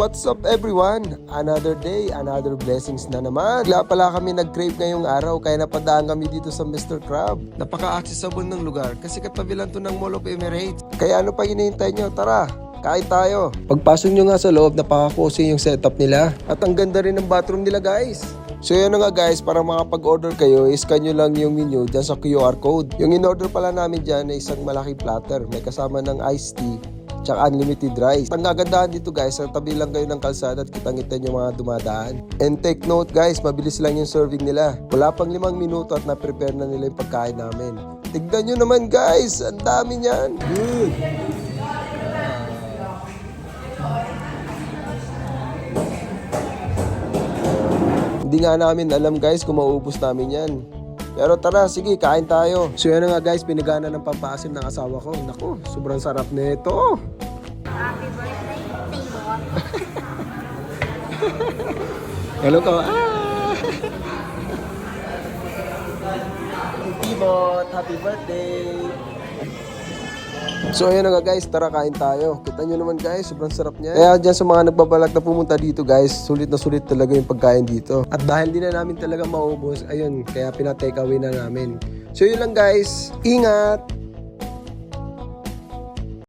What's up everyone? Another day, another blessings na naman. Bigla pala kami nag-crave ngayong araw kaya napadaan kami dito sa Mr. Crab. Napaka-accessible ng lugar kasi katabi lang to ng Mall of Emirates. Kaya ano pa hinihintay nyo? Tara! Kain tayo. Pagpasok nyo nga sa loob, napaka-cozy yung setup nila. At ang ganda rin ng bathroom nila guys. So yun na nga guys, para makapag-order kayo, iscan nyo lang yung menu dyan sa QR code. Yung in-order pala namin dyan ay isang malaking platter. May kasama ng iced tea, tsaka unlimited rice. Ang kagandahan dito guys, sa tabi lang kayo ng kalsada at kitang-kita yung mga dumadaan. And take note guys, mabilis lang yung serving nila. Wala pang 5 minuto at na-prepare na nila yung pagkain namin. Tignan nyo naman guys, ang dami niyan. Good! Hindi nga namin alam guys kung mauubos namin yan. Pero tara, sige, kain tayo. So yan na nga guys, pinagana ng pampaasim ng asawa ko. Naku, sobrang sarap nito. Happy birthday, Timon. Hello ka. Timon, happy birthday. So ayan na nga guys, tara kain tayo. Kita nyo naman guys, sobrang sarap niya. Kaya dyan sa mga nagbabalak na pumunta dito guys, sulit na sulit talaga yung pagkain dito. At dahil di na namin talaga maubos, ayun, kaya pina-take away na namin. So yun lang guys, ingat!